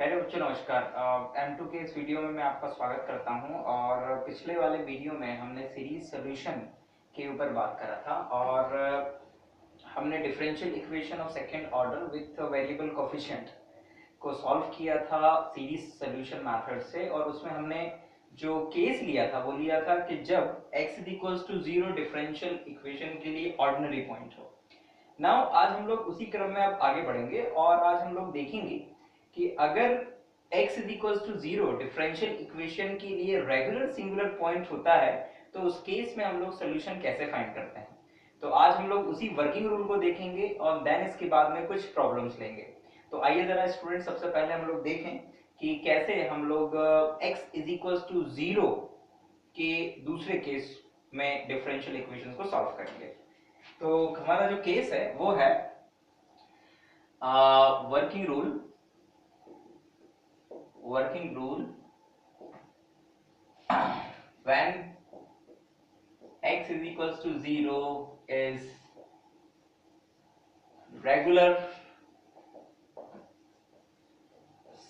Hello बच्चों, नमस्कार। M2 के इस वीडियो में मैं आपका स्वागत करता हूं। और पिछले वाले वीडियो में हमने सीरीज सॉल्यूशन के ऊपर बात करा था और हमने differential equation of second order with variable coefficient को सॉल्व किया था सीरीज सॉल्यूशन मेथड से। और उसमें हमने जो केस लिया था वो लिया था कि जब x = 0 डिफरेंशियल इक्वेशन के लिए ऑर्डिनरी पॉइंट हो। नाउ आज हम लोग उसी क्रम में अब आगे बढ़ेंगे और आज हम लोग देखेंगे कि अगर x = 0 डिफरेंशियल इक्वेशन के लिए रेगुलर सिंगुलर पॉइंट होता है तो उस केस में हम लोग सोल्यूशन कैसे फाइंड करते हैं। तो आज हम लोग उसी वर्किंग रूल को देखेंगे और देन इसके बाद में कुछ प्रॉब्लम्स लेंगे। तो आइए जरा स्टूडेंट, सबसे पहले हम लोग देखें कि कैसे हम लोग x = 0 के दूसरे केस में डिफरेंशियल इक्वेशंस को सॉल्व करेंगे। तो हमारा जो केस है वो है working rule when x = 0 is regular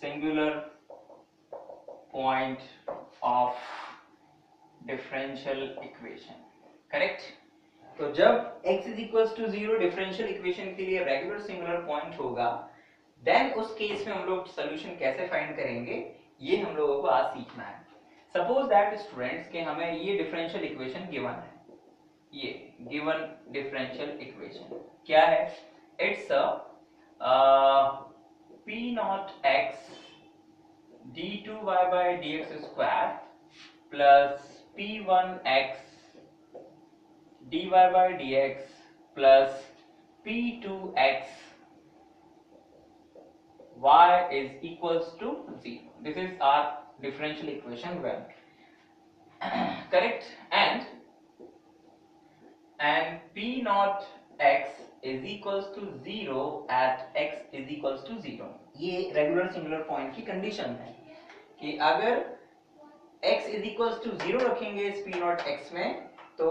singular point of differential equation। Correct. तो जब x = 0 डिफरेंशियल इक्वेशन के लिए रेगुलर सिंगुलर पॉइंट होगा देन उस केस में हम लोग सोल्यूशन कैसे फाइंड करेंगे ये हम लोगों को आज सीखना है। सपोज दैट स्टूडेंट्स के हमें ये डिफरेंशियल इक्वेशन गिवन है। ये गिवन डिफरेंशियल इक्वेशन क्या है? It's p0x d2y/dx² plus p1x dy/dx plus p2x y is equals to 0. This is our differential equation when correct, and p0x is equals to 0 at x is equals to 0। ये regular singular point की condition है कि अगर x is equals to 0 रखेंगे इस p0x में तो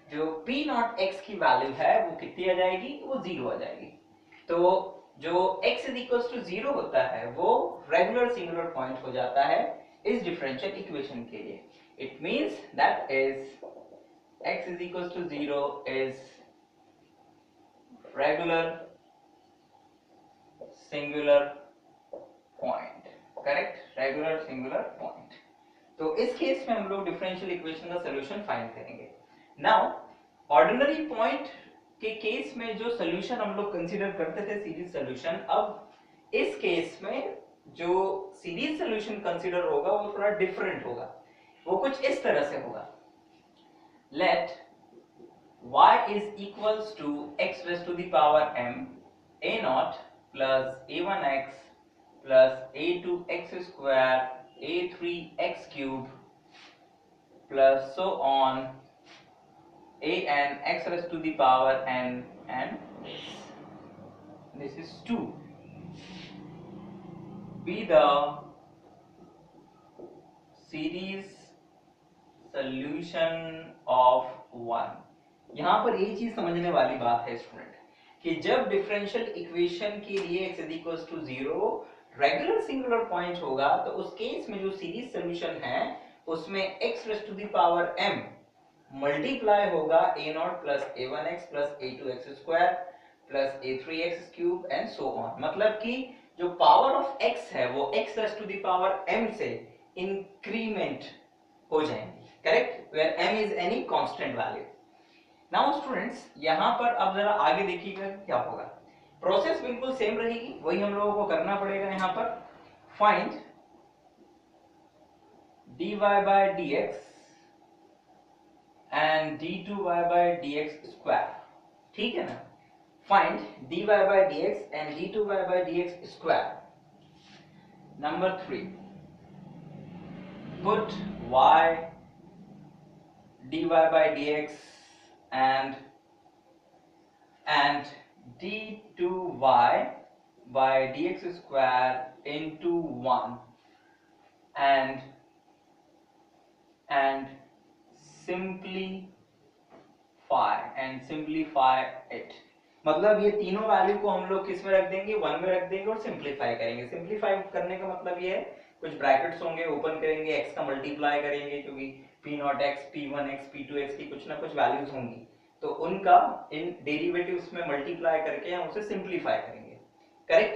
जो p0x की वैल्यू है वो कितनी आ जाएगी? वो 0 आ जाएगी। तो जो x is equals to 0 होता है वो रेगुलर सिंगुलर पॉइंट हो जाता है इस डिफरेंशियल इक्वेशन के लिए। It means that is x is equals to 0 is regular singular point। Correct, regular singular point. तो इस केस में हम लोग डिफरेंशियल इक्वेशन का सॉल्यूशन फाइंड करेंगे। नाउ ऑर्डिनरी पॉइंट के केस में जो सॉल्यूशन हम लोग कंसीडर करते थे सीरीज सॉल्यूशन, अब इस केस में जो सीरीज सॉल्यूशन कंसीडर होगा वो थोड़ा डिफरेंट होगा। वो कुछ इस तरह से होगा। Let y is equals to x raised to the power m a0 plus a1x plus a2x square a3x cube plus so on an x raised to the power n and this is 2 be the series solution of 1। यहां पर ये चीज समझने वाली बात है student कि जब डिफरेंशियल इक्वेशन के लिए x = 0 रेगुलर सिंगुलर पॉइंट होगा तो उस केस में जो सीरीज सॉल्यूशन है उसमें x raised to the power m multiply होगा a0 plus a1x plus a2x square plus a3x cube and so on। मतलब कि जो पावर ऑफ x है वो x raised to the power m से इंक्रीमेंट हो जाएंगे। Correct, where m is any constant value। Now students यहां पर अब जरा आगे देखिएगा क्या होगा। प्रोसेस बिल्कुल सेम रहेगी, वही हम लोगों को करना पड़ेगा। यहां पर find dy/dx and d2y/dx square. ठीक है ना? Find dy/dx and d2y/dx square. Number 3, put y dy/dx and d2y/dx square into 1 and simplify it। मतलब ये तीनों वैल्यू को हम लोग किस में रख देंगे, 1 में रख देंगे और सिंप्लीफाई करेंगे। सिंप्लीफाई करने का मतलब ये है कुछ ब्रैकेट्स होंगे, ओपन करेंगे, x का मल्टीप्लाई करेंगे क्योंकि p0x p1x p2x की कुछ ना कुछ वैल्यूज होंगी, तो उनका इन डेरिवेटिव्स में मल्टीप्लाई करके हम उसे सिंप्लीफाई करेंगे। करेक्ट।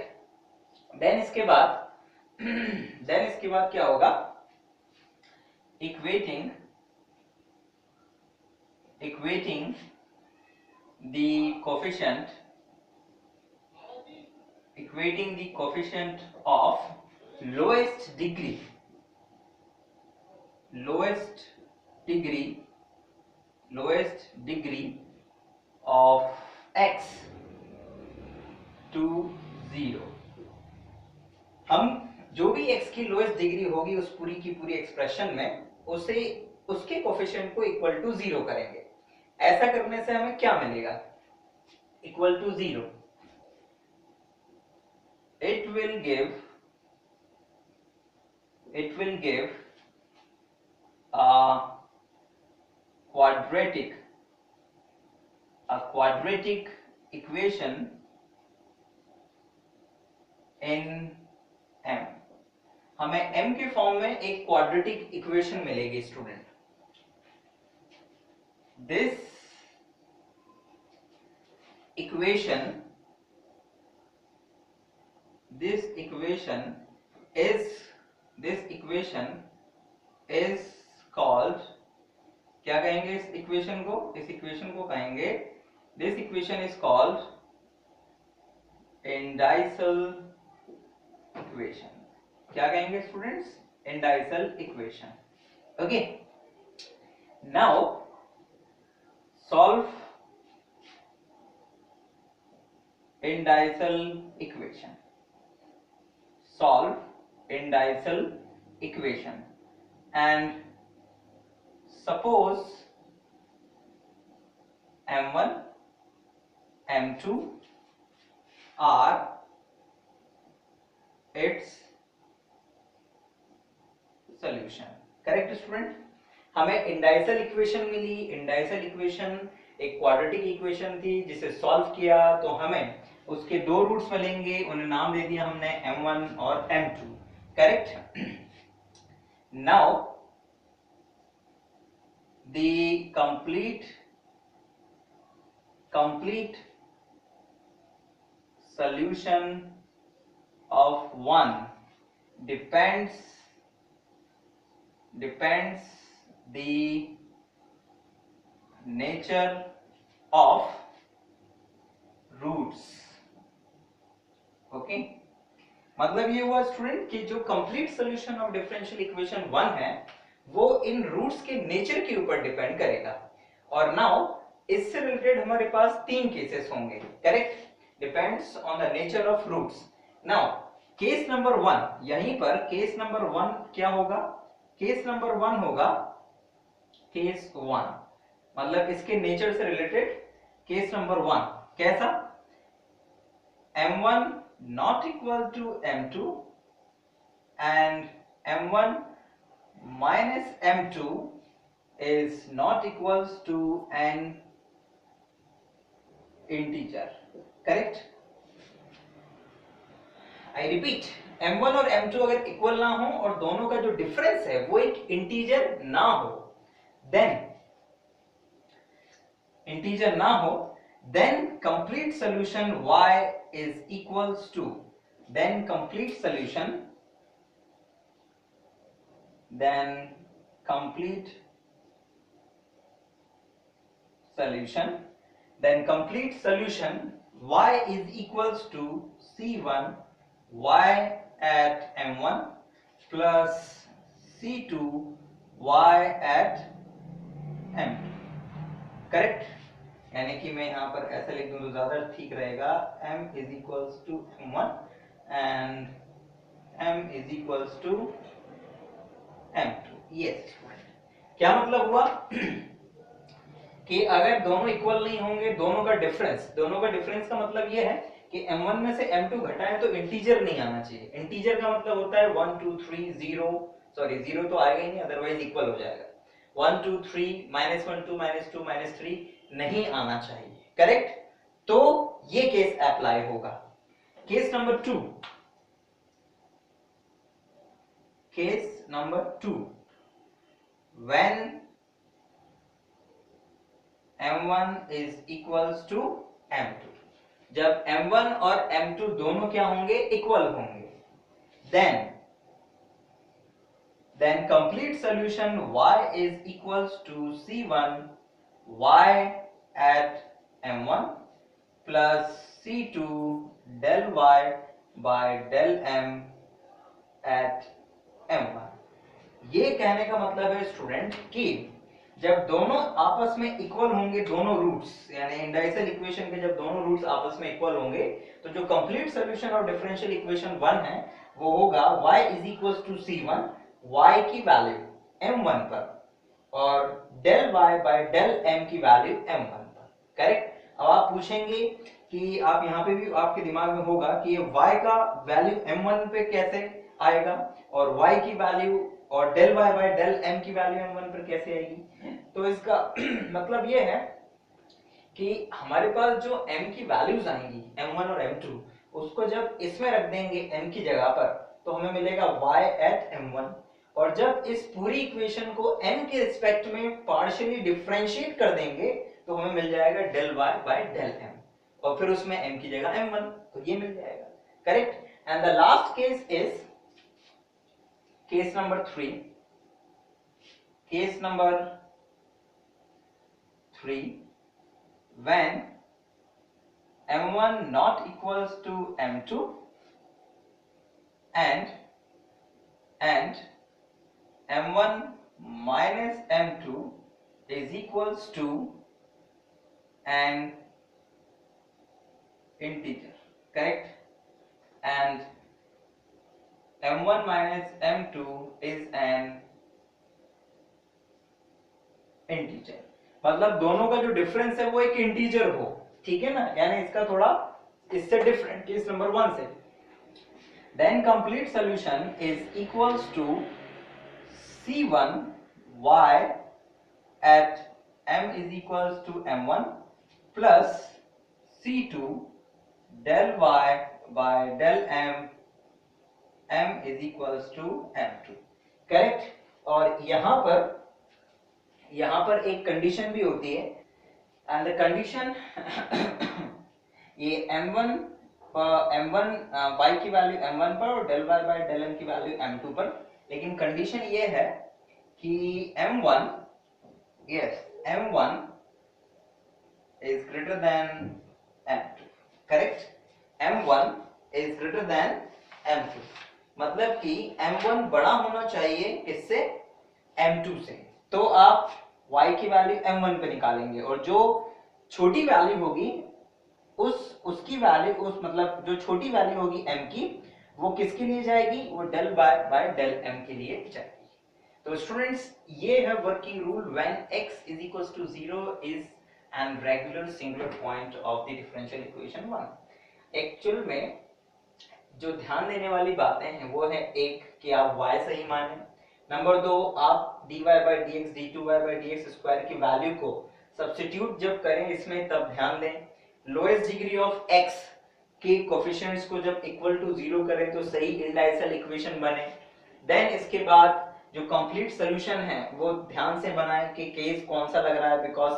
देन इसके बाद क्या होगा, equating the coefficient of lowest degree of x to 0। हम जो भी x की लोएस्ट डिग्री होगी उस पूरी की पूरी एक्सप्रेशन में उसके कोफिशिएंट को इक्वल टू 0 करेंगे। ऐसा करने से हमें क्या मिलेगा, equal to 0, it will give a quadratic equation in m। हमें m के फॉर्म में एक क्वाड्रेटिक इक्वेशन मिलेगी student. This equation is called, क्या कहेंगे इस इक्वेशन को कहेंगे, this equation is called indicial equation. क्या कहेंगे students, indicial equation. Okay, now solve indicial equation and suppose m1 m2 are its solution। Correct student, हमें indicial equation मिली। Indicial equation एक क्वाड्रेटिक इक्वेशन थी जिसे सॉल्व किया तो हमें उसके दो रूट्स मिलेंगे, उन्हें नाम दे दिया हमने m1 और m2। Correct. Now the complete solution of one depends the nature of roots। Okay, मतलब ये हुआ स्टूडेंट कि जो complete solution of differential equation 1 है वो इन रूट्स के नेचर के ऊपर डिपेंड करेगा। और नाउ इससे रिलेटेड हमारे पास तीन केसेस होंगे। Correct, depends on the nature of roots. Now case number 1, यहीं पर केस नंबर 1 क्या होगा, केस नंबर 1 होगा केस 1, मतलब इसके नेचर से रिलेटेड केस नंबर 1 कैसा, m1 not equal to m2 and m1 minus m2 is not equals to an integer। Correct, I repeat, m1 और m2 अगर इक्वल ना हो और दोनों का जो डिफरेंस है वो एक इंटीजर ना हो, then complete solution y is equals to, then complete solution y is equals to c1 y at m1 plus c2 y at m2। Correct, यानी कि मैं यहां पर ऐसा लिख दूं तो ज्यादा ठीक रहेगा, m is equals to m1 and m is equals to m2। Yes, क्या मतलब हुआ कि अगर दोनों इक्वल नहीं होंगे, दोनों का डिफरेंस का मतलब ये है कि m1 में से m2 घटाएं तो इंटीजर नहीं आना चाहिए। इंटीजर का मतलब होता है 1 2 3 0, सॉरी 0 तो आएगा ही नहीं, अदरवाइज इक्वल हो जाएगा। 1 2 3 -1 2 -2 -3 नहीं आना चाहिए। करेक्ट, तो ये केस अप्लाई होगा। Case number 2, case number 2, when m1 is equals to m2, जब m1 और m2 दोनों क्या होंगे, इक्वल होंगे, then complete solution y is equals to c1 y at m1 plus c2 del y by del m at m1। ये कहने का मतलब है स्टूडेंट कि जब दोनों आपस में इक्वल होंगे, दोनों रूट्स यानी इंडाइसल इक्वेशन के जब दोनों रूट्स आपस में इक्वल होंगे, तो जो complete solution of differential equation 1 है वो होगा y is equal to c1 y की वैल्यू m1 पर और del y by del m की वैल्यू m1 पर। करेक्ट। अब आप पूछेंगे कि आप यहाँ पे भी आपके दिमाग में होगा कि ये y का वैल्यू m1 पे कैसे आएगा और y की वैल्यू और del y by del m की वैल्यू m1 पर कैसे आएगी। तो इसका मतलब ये है कि हमारे पास जो m की वैल्यूज आएंगी m1 और m2, उसको जब इसमें रख देंगे m की जगह पर तो हमें मिलेगा y at m1, और जब इस पूरी इक्वेशन को m के रिस्पेक्ट में पार्शियली डिफरेंशिएट कर देंगे तो हमें मिल जाएगा del y by del m, और फिर उसमें m की जगह m1, तो ये मिल जाएगा। Correct. And the last case is case number 3, case number 3 when m1 not equals to m2 and m1 minus m2 is equals to an integer, correct, and m1 minus m2 is an integer, मतलब दोनों का जो difference है वो एक integer हो, ठीक है ना, यानी इसका थोड़ा इससे डिफरेंट केस नंबर 1 से। then complete solution is equals to c1 y at m is equals to m1 plus c2 del y by del m is equals to m2। Correct. और यहां पर एक कंडीशन भी होती है, एंड द कंडीशन ये m1 y की value m1 पर और del y by del m की वैल्यू m2 पर, लेकिन कंडीशन ये है कि m1 is greater than m2, correct, m1 is greater than m2, मतलब कि m1 बड़ा होना चाहिए किससे, m2 से, तो आप y की वैल्यू m1 पे निकालेंगे और जो छोटी वैल्यू होगी उसकी वैल्यू मतलब जो छोटी वैल्यू होगी m की वो किसके लिए जाएगी, वो del y by del m के लिए जाएगी। तो स्टूडेंट्स ये है working rule when x is equals to 0 is an regular singular point of the differential equation 1। Actual में जो ध्यान देने वाली बातें हैं वो है एक कि आप y सही माने, नंबर 2 आप dy by dx d2y by dx square की वैल्यू को सब्स्टिट्यूट जब करें इसमें तब ध्यान दें, लोएस्ट डिग्री ऑफ x के कोफिशिएंट्स को जब इक्वल टू 0 करें तो सही इंडाइसल इक्वेशन बने। देन इसके बाद जो कंप्लीट सॉल्यूशन है वो ध्यान से बनाएं कि केस कौन सा लग रहा है, बिकॉज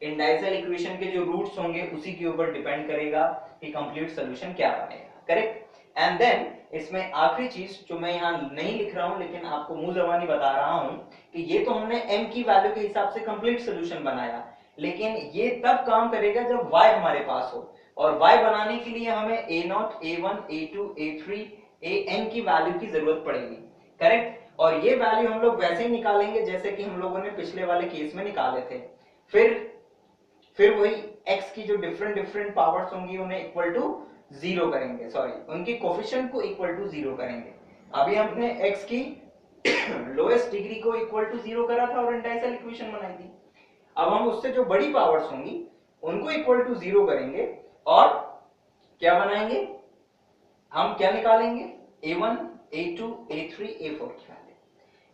इंडाइसल इक्वेशन के जो रूट्स होंगे उसी के ऊपर डिपेंड करेगा कि कंप्लीट सॉल्यूशन क्या बनेगा। करेक्ट। एंड देन इसमें आखिरी चीज जो मैं यहाँ नहीं लिख रहा हूँ लेकिन आपको मुंह जबानी बता रहा हूँ कि ये तो हमने m की वैल्यू के हिसाब से कंप्लीट सॉल्यूशन बनाया, लेकिन ये तब काम करेगा जब y हमारे पास हो, और y बनाने के लिए हमें a0, a1, a2, a3, an की वैल्यू की जरूरत पड़ेगी। करेक्ट। और ये वैल्यू हम लोग वैसे ही निकालेंगे जैसे कि हम लोगों ने पिछले वाले केस में निकाले थे, फिर वही x की जो डिफरेंट पावर्स होंगी उन्हें इक्वल टू 0 करेंगे, सॉरी उनके कोफिशिएंट को इक्वल टू 0 करेंगे। अभी हमने x की लोएस्ट डिग्री को इक्वल टू 0 करा था और इंडाइसल इक्वेशन बनाई थी। अब हम उससे जो बड़ी पावर्स होंगी उनको इक्वल टू 0 करेंगे और क्या बनाएंगे, हम क्या निकालेंगे, a1, a2, a3, a4 की वैल्यू।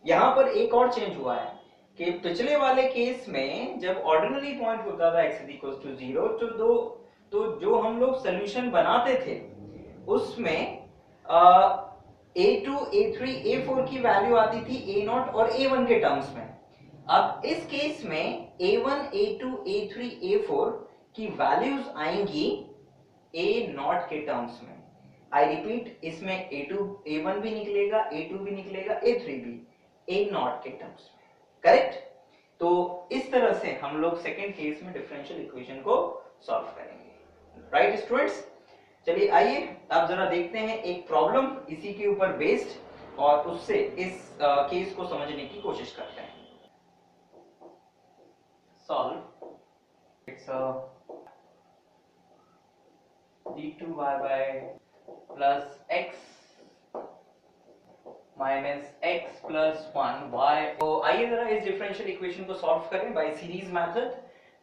यहां पर एक और चेंज हुआ है कि पिछले वाले केस में जब ऑर्डिनरी पॉइंट होता था x = 0 तो तो जो हम लोग सोल्यूशन बनाते थे उसमें A2, A3, A4 की वैल्यू आती थी A0 और A1 के टर्म्स में। अब इस केस में A1, A2, A3, A4 की वैल्यूज आएंगी A0 के टर्म्स में। आई रिपीट, इसमें A2, A1 भी निकलेगा, A2 भी निकलेगा, A3 भी A0 के टर्म्स में, करेक्ट। तो इस तरह से हम लोग सेकेंड केस में डिफरेंशियल इक्वेशन को सॉल्व करेंगे, राइट स्टूडेंट्स। चलिए आइए अब जरा देखते हैं एक प्रॉब्लम इसी के ऊपर बेस्ड, और उससे इस केस को समझने की कोशिश करते हैं। Solve it's d2y by plus x minus x plus 1y। तो आइए जरा इस डिफरेंशियल इक्वेशन को सॉल्व करें बाय सीरीज मेथड।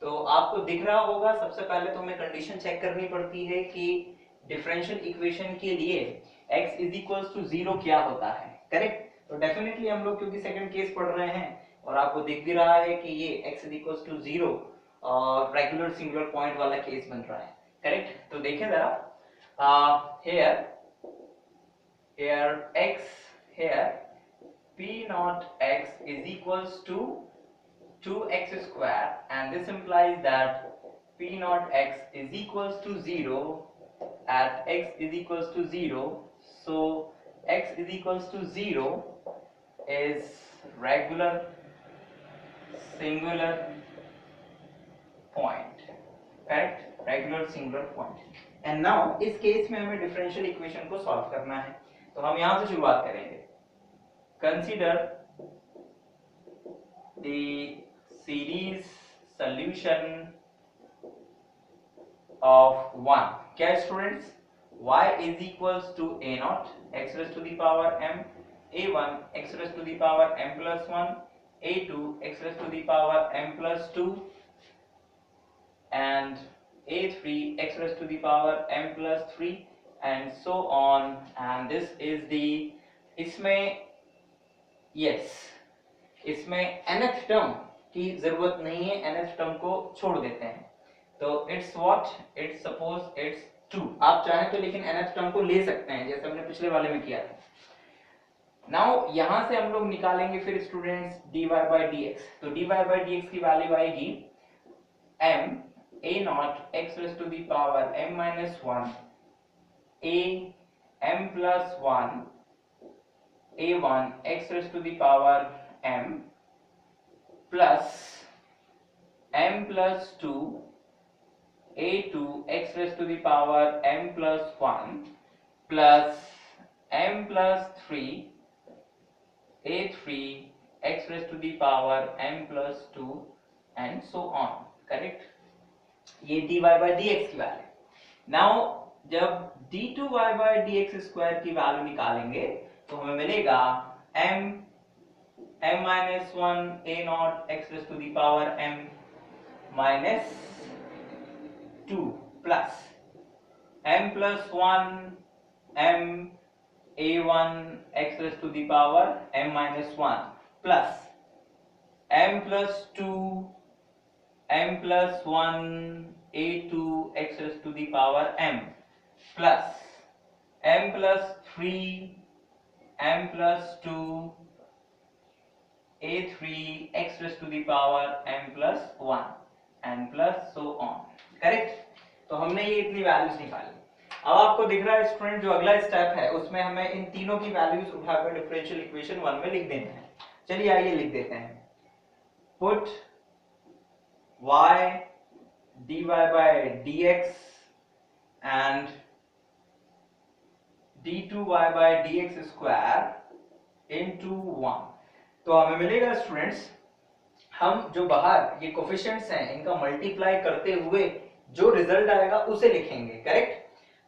तो आपको दिख रहा होगा, सबसे पहले तो हमें कंडीशन चेक करनी पड़ती है कि डिफरेंशियल इक्वेशन के लिए x इज इक्वल्स टू 0 क्या होता है, करेक्ट। तो डेफिनेटली हम लोग क्योंकि सेकंड केस पढ़ रहे हैं और आपको दिख भी रहा है कि ये x इज इक्वल्स टू 0 और रेगुलर सिंगुलर पॉइंट वाला केस बन रहा है, करेक्ट। तो देखें जरा, here x, here p naught x is equals to 2x square, and this implies that p naught x is equals to 0 at x is equals to 0. So x is equals to 0 is regular singular point, correct, regular singular point. And now इस case में हमें differential equation को solve करना है, तो हम यहां से शुरुआत करेंगे। Consider the series solution of 1. क्या students, y is equals to a0 x raised to the power m, a1 x raised to the power m plus 1, a2 x raised to the power m plus 2, and a3 x raised to the power m plus 3, and so on. And this is the, इसमें yes, इसमें nth term की जरूरत नहीं है, nth term को छोड़ देते हैं। तो it's what, it's suppose it's 2। आप चाहें तो लेकिन nth टर्म को ले सकते हैं जैसे हमने पिछले वाले में किया था। नाउ यहां से हम लोग निकालेंगे फिर स्टूडेंट्स dy by dx। तो dy by dx की वैल्यू आएगी m a0 x raised to the power m minus 1 a m plus 1 a1 x raised to the power m plus m plus 2 a2 x raised to the power m plus 1 plus m plus 3 a3 x raised to the power m plus 2 and so on, correct। ये dy by dx की value. Now जब d2y by dx square की value निकालेंगे तो हमें मिलेगा m minus 1 a0 x raised to the power m minus 2 plus m plus 1 m a1 x raised to the power m minus 1 plus m plus 2 m plus 1 a2 x raised to the power m plus m plus 3 m plus 2 a3 x raised to the power m plus 1 and plus so on, correct. तो हमने ये इतनी values निकाली। अब आपको दिख रहा है स्टूडेंट, जो अगला स्टेप है उसमें हमें इन तीनों की वैल्यूज उठाकर डिफरेंशियल इक्वेशन 1 में लिख देना है। चलिए आइए लिख देते हैं। Put y dy by dx and d2y by dx square into 1। तो हमें मिलेगा स्टूडेंट्स, हम जो बाहर ये कोफिशिएंट्स हैं इनका मल्टीप्लाई करते हुए जो रिजल्ट आएगा उसे लिखेंगे, करेक्ट।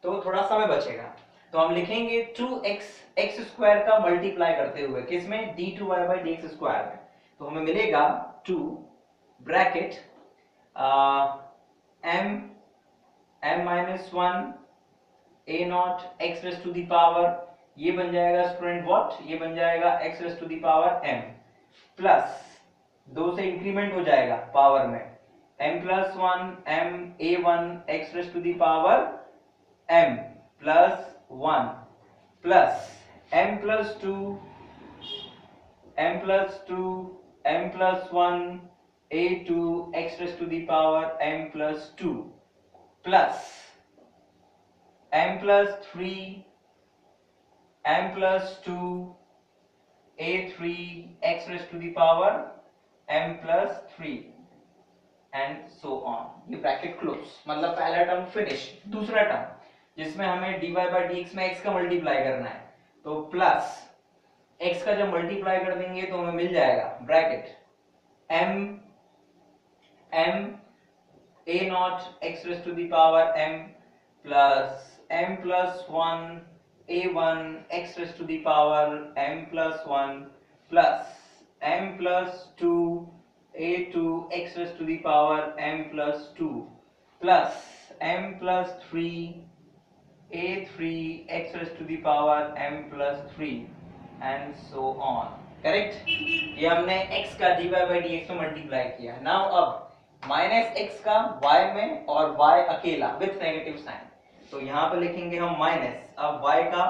तो थोड़ा समय बचेगा, तो हम लिखेंगे 2x x स्क्वायर का मल्टीप्लाई करते हुए, किसमें, d2y by dx स्क्वायर में। तो हमें मिलेगा 2 bracket m minus 1 a0 x raised to the power, ये बन जाएगा स्टूडेंट व्हाट, ये बन जाएगा x raised to the power m plus 2 से इंक्रीमेंट हो जाएगा पावर में m plus 1 m a1 x raised to the power m plus 1 plus m plus 2 m plus 2 m plus 1 a2 x raised to the power m plus 2 plus m plus 3 m plus 2 a3 x raised to the power m plus 3 and so on. ये bracket close, मतलब पहला term finish. दूसरा term जिसमें हमें dy by dx में x का multiply करना है, तो प्लस x का जब मल्टीप्लाई कर देंगे तो हमें मिल जाएगा bracket m a not x raise to the power m plus m plus 1 a1 x raise to the power m plus 1 plus m plus 2 a2 x raised to the power m plus 2 plus m plus 3 a3 x raised to the power m plus 3 and so on। Correct? ये हमने x का dy by dx में multiply किया। Now अब minus x का y में और y अकेला विथ नेगेटिव साइन, तो यहाँ पे लिखेंगे हम माइनस, अब y का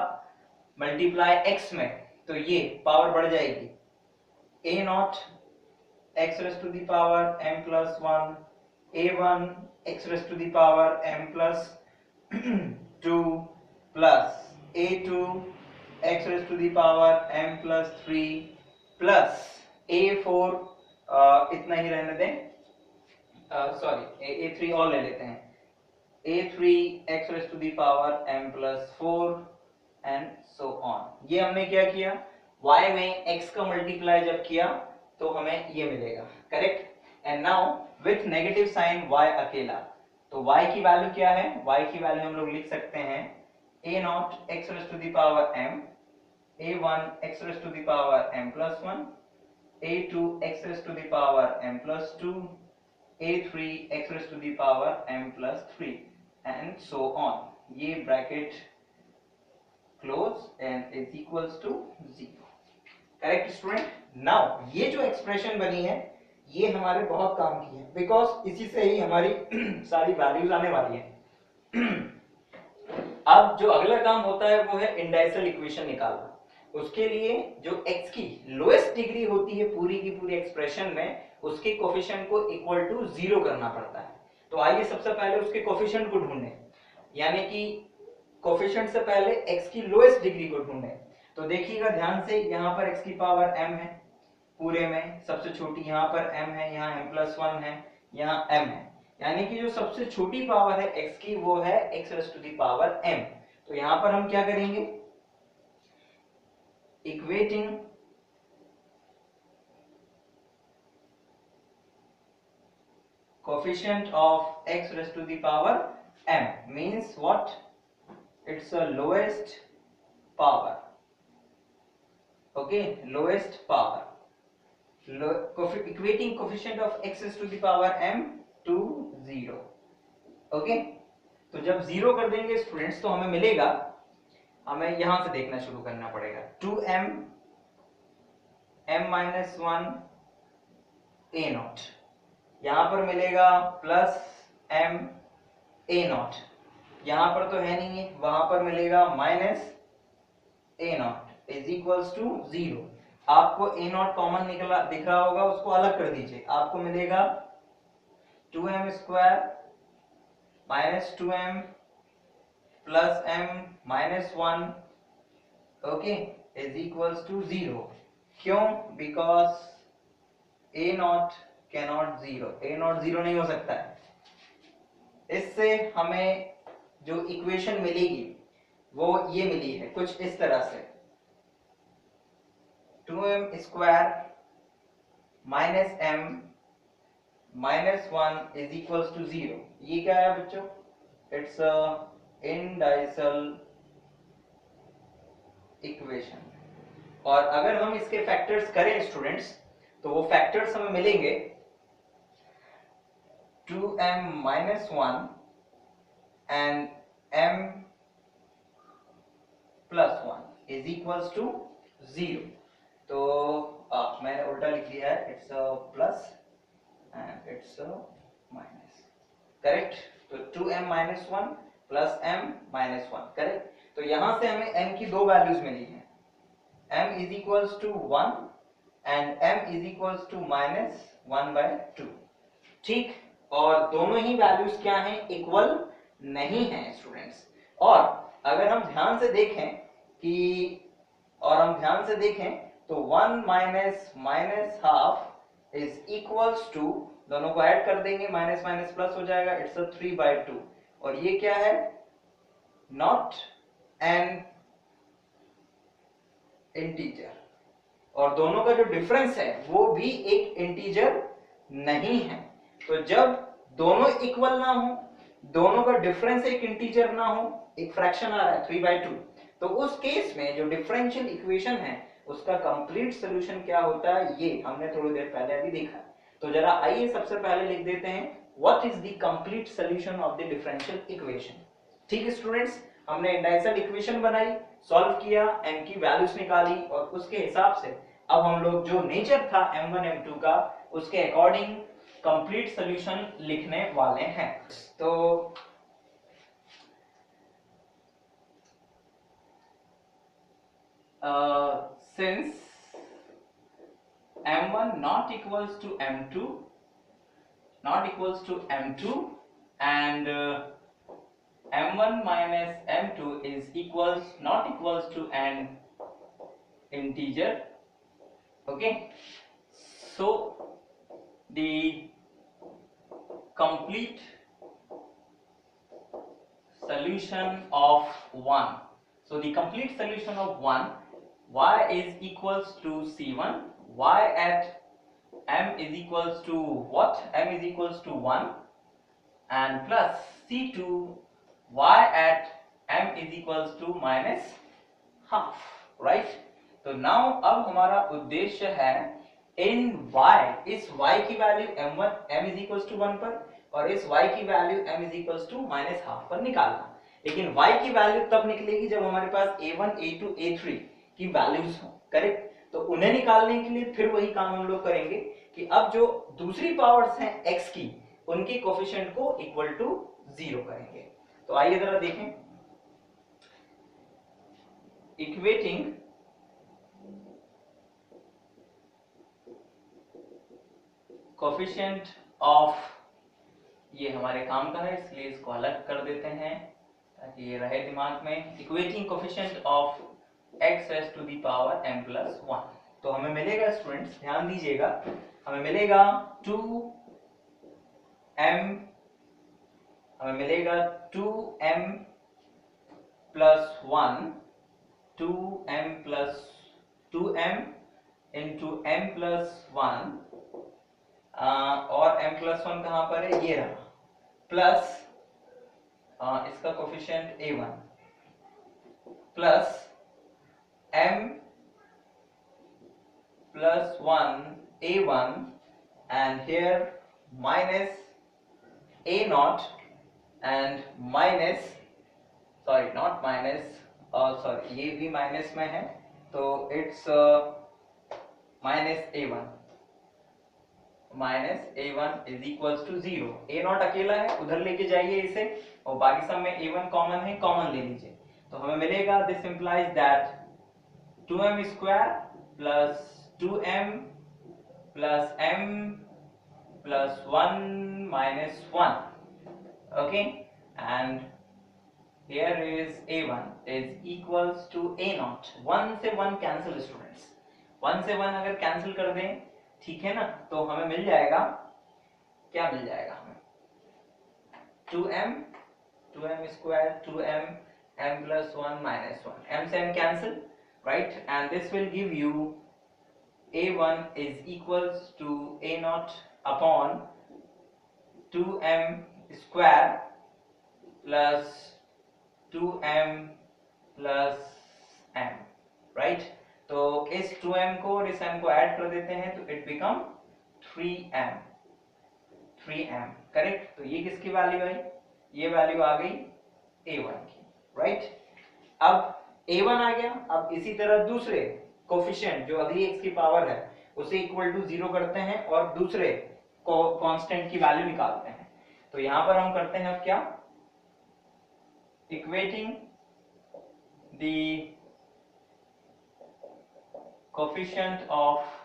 मल्टीप्लाई x में, तो ये पावर बढ़ जाएगी a not x raised to the power m plus 1 a1 x raised to the power m plus 2 plus a2 x raised to the power m plus 3 plus a4 इतना ही रहने दें, sorry a3 और ले लेते हैं, a3 x raised to the power m plus 4 and so on। ये हमने क्या किया, y में x का मल्टीप्लाई जब किया तो हमें ये मिलेगा। Correct? And now with negative sign y अकेला, तो y की वैल्यू क्या है, y की वैल्यू हम लोग लिख सकते हैं a not x raise to the power m a1 x raise to the power m plus 1 a2 x raise to the power m plus 2 a3 x raise to the power m plus 3 and so on. ये bracket close and is equals to 0। Correct student? Now ये जो expression बनी है ये हमारे बहुत काम की है, बिकॉज इसी से ही हमारी सारी वैल्यूज आने वाली है। अब जो अगला काम होता है वो है इंडाइसल इक्वेशन निकालना। उसके लिए जो x की लोएस्ट डिग्री होती है पूरी की पूरी एक्सप्रेशन में, उसके कोफिशिएंट को इक्वल टू 0 करना पड़ता है। तो आइए सबसे पहले उसके कोफिशिएंट को ढूंढें, यानी कि कोफिशिएंट से पहले x की लोएस्ट डिग्री को ढूंढें। तो देखिएगा ध्यान से, यहाँ पर x की पावर m है, पूरे में सबसे छोटी यहाँ पर m है, यहाँ m प्लस 1 है, यहाँ m है, यानी कि जो सबसे छोटी पावर है x की वो है x raise to the power m। तो यहाँ पर हम क्या करेंगे, equating coefficient of x raise to the power m means what? It's a lowest power। Okay, lowest power, equating coefficient of x raised to the power m to 0। Okay, तो जब 0 कर देंगे स्टूडेंट्स तो हमें मिलेगा, हमें यहां से देखना शुरू करना पड़ेगा, 2m m minus 1 a not, यहां पर मिलेगा प्लस m a नॉट, यहां पर तो है नहीं है, वहां पर मिलेगा minus a naught is equals to 0। आपको a नॉट कॉमन निकला दिख रहा होगा, उसको अलग कर दीजिए, आपको मिलेगा 2m square minus 2m plus m minus 1 okay is equals to 0। क्यों? Because a naught cannot 0, a naught 0 नहीं हो सकता है। इससे हमें जो इक्वेशन मिलेगी वो ये मिली है कुछ इस तरह से, 2m square minus m minus 1 is equals to 0। ये क्या है बच्चों? It's a indicial equation. और अगर हम इसके फैक्टर्स करें स्टूडेंट्स तो वो फैक्टर्स हमें मिलेंगे 2m minus 1 and m plus 1 is equals to 0। तो मैंने उल्टा लिख दिया है, it's a plus and it's a minus, correct. तो 2m minus 1 plus m minus 1, correct. तो यहां से हमें m की दो वैल्यूज मिली हैं, m is equals to 1 and m is equals to minus 1/2, ठीक। और दोनों ही वैल्यूज क्या हैं, इक्वल नहीं है स्टूडेंट्स। और अगर हम ध्यान से देखें तो 1 minus minus half is equals to, दोनों को ऐड कर देंगे, माइनस माइनस प्लस हो जाएगा, इट्स अ 3/2। और ये क्या है, नॉट एन इंटीजर। और दोनों का जो डिफरेंस है वो भी एक इंटीजर नहीं है। तो जब दोनों इक्वल ना हो, दोनों का डिफरेंस एक इंटीजर ना हो, एक फ्रैक्शन आ रहा है 3/2, तो उस केस में जो डिफरेंशियल इक्वेशन है उसका कंप्लीट सॉल्यूशन क्या होता है, ये हमने थोड़ी देर पहले अभी देखा। तो जरा आइए सबसे पहले लिख देते हैं what is the complete solution of the differential equation. ठीक है स्टूडेंट्स, हमने इंडाइसल इक्वेशन बनाई, सॉल्व किया, m की वैल्यूज निकाली, और उसके हिसाब से अब हम लोग जो नेचर था m1 m2 का, उसके अकॉर्डिंग कंप्लीट सॉल्यूशन लिखने वाले हैं। तो since m1 not equals to m2 and m1 minus m2 is not equals to an integer, okay, so the complete solution of 1, so the complete solution of 1, y is equals to c1, y at m is equals to what, m is equals to 1, and plus c2, y at m is equals to minus half, right। तो now अब हमारा उद्देश्य है इन y, इस y की value m1 m is equals to 1 पर और इस y की value m is equals to minus half पर निकालना। लेकिन y की वैल्यू तब निकलेगी जब हमारे पास a1 a2 a3 की वैल्यूज हो, करेक्ट। तो उन्हें निकालने के लिए फिर वही काम हम लोग करेंगे कि अब जो दूसरी पावर्स हैं x की, उनके कोफिशिएंट को इक्वल टू 0 करेंगे। तो आइए जरा देखें, इक्वेटिंग कोफिशिएंट ऑफ, ये हमारे काम का है इसलिए इसको अलग कर देते हैं ताकि ये रहे दिमाग में। Equating coefficient of x raised to the power m plus 1, तो हमें मिलेगा स्टूडेंट्स, ध्यान दीजिएगा, हमें मिलेगा 2m plus 1, 2m into m plus 1, और m plus 1 कहां पर है, ये रहा, प्लस इसका coefficient a1 plus m plus 1 a1 and here minus a naught and minus, sorry not minus, sorry ये भी माइनस में है तो it's minus a1 is equals to 0। a naught अकेला है, उधर लेके जाइए इसे, और बाकी सब में a1 कॉमन है, कॉमन ले लीजिए। तो हमें मिलेगा this implies that 2m square plus 2m plus m plus 1 minus 1, okay, and here is a1 is equals to a naught। 1 से 1 कैंसिल स्टूडेंट्स, 1 से 1 अगर कैंसिल कर दें, ठीक है ना, तो हमें मिल जाएगा, क्या मिल जाएगा हमें, 2m square 2m m plus 1 minus 1, m से m cancel, right, and this will give you a1 is equals to a naught upon 2m square plus 2m plus m, right। तो इस 2m को और इस m को add कर देते हैं तो इट बिकम 3m, करेक्ट। तो ये किसकी वैल्यू आई, ये वैल्यू आ गई a1 की, राइट। अब a1 आ गया, अब इसी तरह दूसरे कोफिशिएंट जो अगली x की पावर है उसे इक्वल टू 0 करते हैं और दूसरे कांस्टेंट की वैल्यू निकालते हैं। तो यहां पर हम करते हैं अब क्या, equating the coefficient of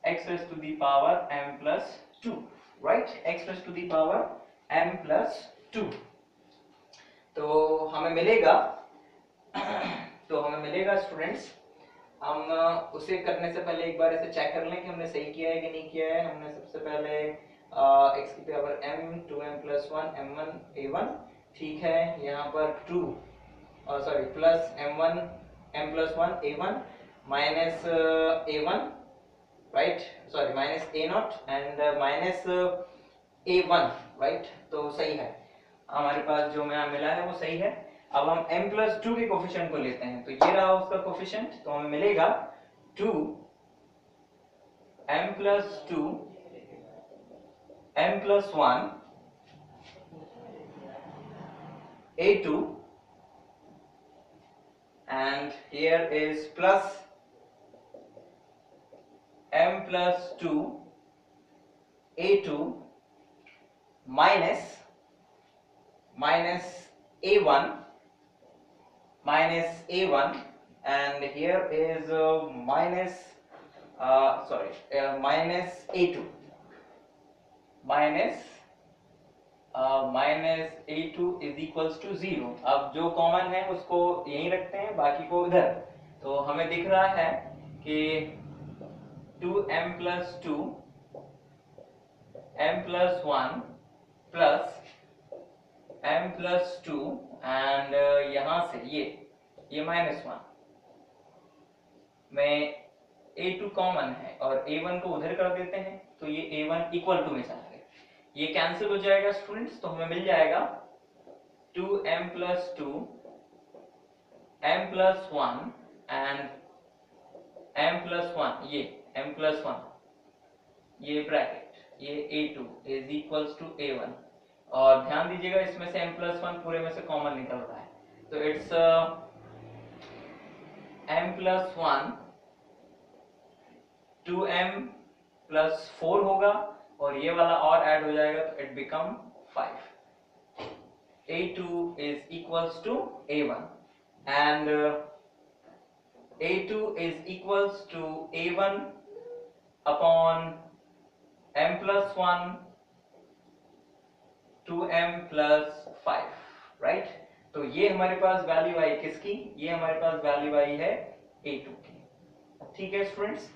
x raised to the power m plus 2, right, x raised to the power m plus 2। तो हमें मिलेगा स्टूडेंट्स, हम उसे करने से पहले एक बार ऐसे चेक कर लें कि हमने सही किया है कि नहीं किया है। हमने सबसे पहले x की power m 2m plus 1 m1 a1, ठीक है, यहाँ पर 2 sorry plus m1 m plus 1 a1 minus a1, right, sorry minus a not and minus a1, right. तो सही है, हमारे पास जो में मिला है वो सही है। अब हम m plus 2 के कोफिशिएंट को लेते हैं, तो ये रहा उसका कोफिशिएंट, तो हमें मिलेगा 2 m plus 2 m plus 1 a2 and here is plus m plus 2 a2 minus a1 and here is minus a2 minus a2 is equals to 0। अब जो कॉमन है उसको यहीं रखते हैं, बाकी को इधर। तो हमें दिख रहा है कि 2m plus 2 m plus 1 plus m plus 2 and यहां से ये माइनस 1 में a2 कॉमन है और a1 को उधर कर देते हैं, तो ये a1 इक्वल टू में चला गया, ये कैंसिल हो जाएगा स्टूडेंट्स। तो हमें मिल जाएगा 2m plus 2 m plus 1 and m plus 1, ये m plus 1, ये ब्रैकेट, ये a2 is equals to a1। और ध्यान दीजिएगा इसमें से m plus 1 पूरे में से कॉमन निकल रहा है, तो it's m plus 1 2m plus 4 होगा और ये वाला और ऐड हो जाएगा तो it become 5। a2 is equals to a1 and a2 is equals to a1 upon m plus 1 2m plus 5, right. तो ये हमारे पास वैल्यू आई किसकी, ये हमारे पास वैल्यू आई है a2 की, ठीक है स्टूडेंट्स।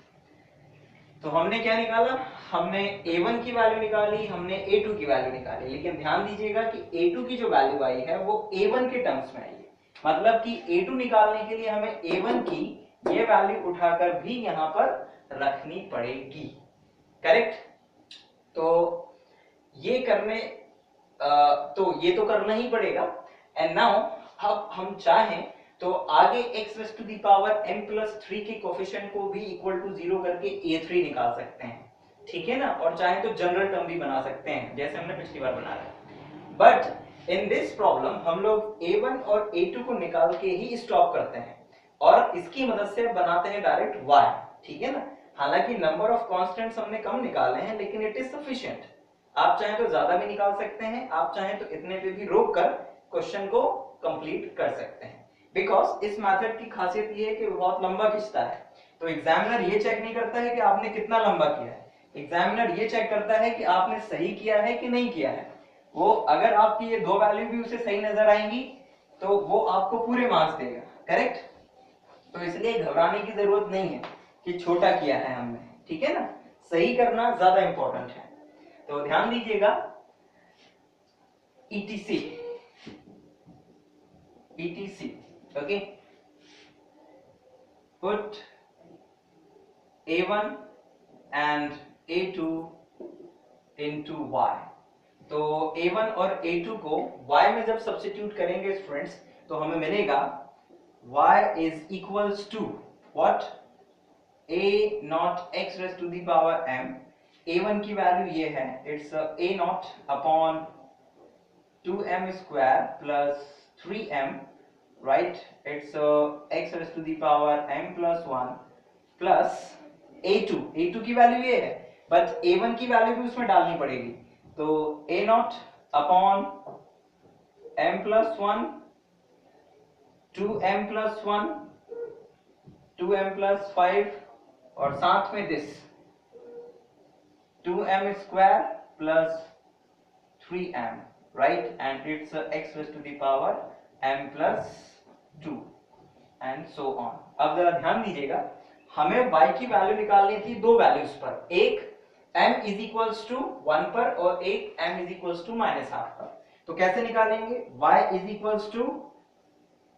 तो हमने क्या निकाला, हमने a1 की वैल्यू निकाली, हमने a2 की वैल्यू निकाली, लेकिन ध्यान दीजिएगा कि a2 की जो वैल्यू आई है वो a1 के टर्म्स में आई है, मतलब कि a2 निकालने के लिए हमें a1 की ये वैल्यू उठाकर भी यहां पर रखनी पड़ेगी, करेक्ट। तो ये करने तो ये तो करना ही पड़ेगा। एंड नाउ अब हम चाहें तो आगे x raise to the power m plus 3 के कोफिशिएंट को भी इक्वल टू 0 करके a3 निकाल सकते हैं, ठीक है ना, और चाहें तो जनरल टर्म भी बना सकते हैं जैसे हमने पिछली बार बनाया। बट इन दिस प्रॉब्लम हम लोग a1 और a2 को निकाल के ही स्टॉप करते हैं और इसकी मदद से बनाते हैं डायरेक्ट y, ठीक है ना। हालांकि नंबर ऑफ कांस्टेंट्स हमने कम निकाले हैं लेकिन इट इज सफिशिएंट। आप चाहें तो ज्यादा भी निकाल सकते हैं, आप चाहें तो इतने पे भी रोक कर क्वेश्चन को कंप्लीट कर सकते हैं, बिकॉज इस मेथड की खासियत ये है कि बहुत लंबा खींचता है। तो एग्जामिनर ये चेक नहीं करता है कि आपने कितना लंबा किया है, एग्जामिनर ये चेक करता है कि आपने सही किया है कि नहीं किया है। वो अगर आपकी ये दो वैल्यू भी उसे सही नजर आएंगी तो वो आपको पूरे मार्क्स देगा, करेक्ट। तो इसलिए घबराने की जरूरत नहीं है कि छोटा किया है हमने, ठीक है ना, सही करना ज्यादा इंपॉर्टेंट है। तो ध्यान दीजिएगा ETC, okay, put A1 and A2 into Y। तो A1 और A2 को Y में जब सब्स्टिट्यूट करेंगे स्टूडेंट्स तो हमें मिलेगा Y is equals to what, A naught x raised to the power m। A1 की वैल्यू ये है, it's A naught upon 2m square plus 3m, right, it's x raised to the power m plus 1 plus A2 की value ये है, but a1 की value भी उसमें डालनी पड़ेगी, तो a not upon m plus 1 2m plus 1 2m plus 5 और साथ में this 2m square plus 3m, right, and it's x raised to the power m plus 2 and so on. अब जरा ध्यान दीजिएगा, हमें y की वैल्यू निकालनी थी दो वैल्यूज पर, एक m इज इक्वल्स टू 1 पर और एक m इज इक्वल्स टू -½ पर। तो कैसे निकालेंगे? y is equals to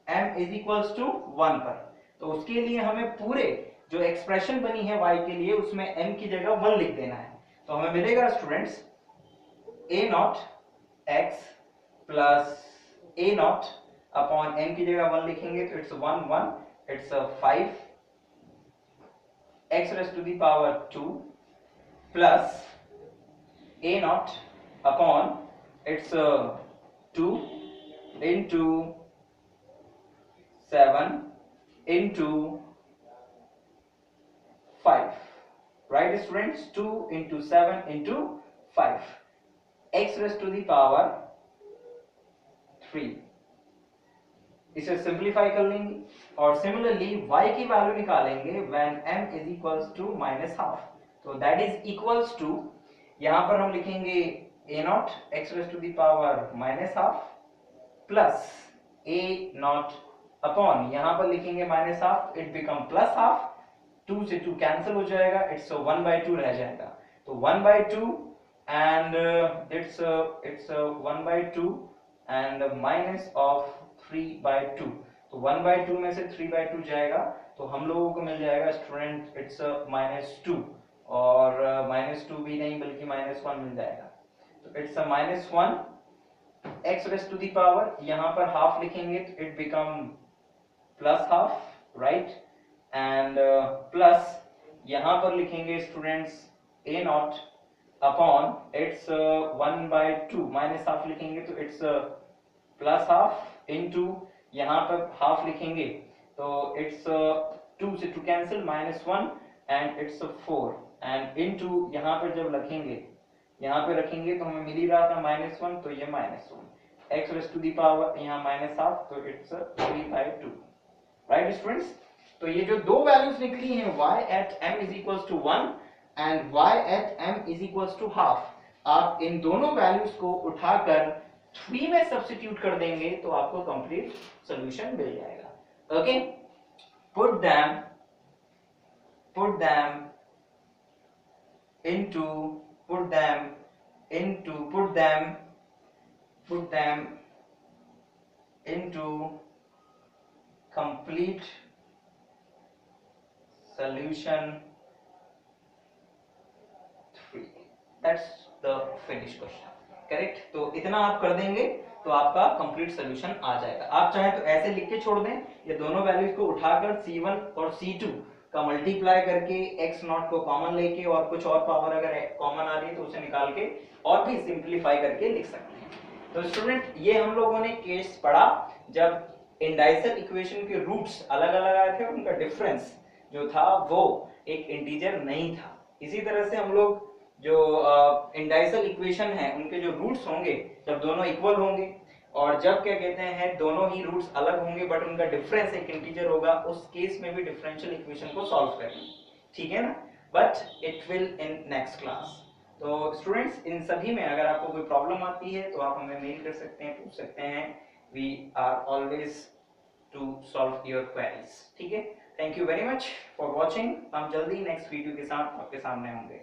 m is equals to 1 पर, तो उसके लिए हमें पूरे जो एक्सप्रेशन बनी है y के लिए उसमें m की जगह 1 लिख देना है। तो हमें मिलेगा students a not x plus a not upon m की जगह 1 लिखेंगे तो it's 1 1, it's 5 x raised to the power 2 plus a not upon its 2 into 7 into 5, right students? 2 into 7 into 5, x raised to the power 3। इसे simplify कर लेंगे और similarly y की value निकालेंगे when m is equals to -½ तो that is equals to, यहां पर हम लिखेंगे a not x raised to the power -½ plus a not upon, यहां पर लिखेंगे -½ इट बिकम +½ 2 से 2 कैंसिल हो जाएगा, इट्स 1/2 रह जाएगा, तो 1/2 and it's 1/2 and minus of 3/2, तो 1/2 में से 3/2 जाएगा तो हम लोगों को मिल जाएगा स्टूडेंट इट्स -2 और -2 भी नहीं बल्कि -1 मिल जाएगा, तो it's -1 x raised to the power, यहाँ पर हाफ लिखेंगे तो it become +½ right, and plus यहाँ पर लिखेंगे students a not upon its 1/2 -½ लिखेंगे तो इट्स +½ इनटू यहाँ पर हाफ लिखेंगे तो इट्स 2 से 2 cancel -1 and it's 4 and into यहाँ पर जब रखेंगे, यहाँ पे रखेंगे तो हमें मिल ही रहा था -1, तो ये -1 x raised to the power यहाँ -½ तो इट्स 3/2, राइट स्टूडेंट्स। तो ये जो दो वैल्यूज निकली हैं y at m is equals to 1 and y at m is equals to ½ आप इन दोनों वैल्यूज को उठाकर 3 में सब्स्टिट्यूट कर देंगे तो आपको कंप्लीट सॉल्यूशन मिल जाएगा। Okay, put them into complete solution 3, that's the finished question, correct. तो इतना आप कर देंगे तो आपका कंप्लीट सोल्यूशन आ जाएगा। आप चाहे तो ऐसे लिख के छोड़ दें, ये दोनों वैल्यूज को उठाकर C1 और C2 का मल्टीप्लाई करके x नॉट को कॉमन लेके और कुछ और पावर अगर कॉमन आ रही है तो उसे निकाल के और भी सिंप्लीफाई करके लिख सकते हैं। तो स्टूडेंट ये हम लोगों ने केस पढ़ा जब इंडाइसल इक्वेशन के रूट्स अलग अलग आए थे, उनका डिफरेंस जो था वो एक इंटीजर नहीं था। इसी तरह से हम लोग जो इंडाइसल इक्वेशन है उनके जो रूट्स होंगे जब दोनों इक्वल होंगे और जब क्या कहते हैं दोनों ही रूट्स अलग होंगे बट उनका डिफरेंस एक इंटीजर होगा, उस केस में भी डिफरेंशियल इक्वेशन को सॉल्व करेंगे, ठीक है ना, but it will in next class. तो स्टूडेंट्स इन सभी में अगर आपको कोई प्रॉब्लम आती है तो आप हमें मेल कर सकते हैं, पूछ सकते हैं, we are always to solve your queries, ठीक है। Thank you very much for watching, हम जल्दी नेक्स्ट वीडियो के साथ आपके सामने होंगे।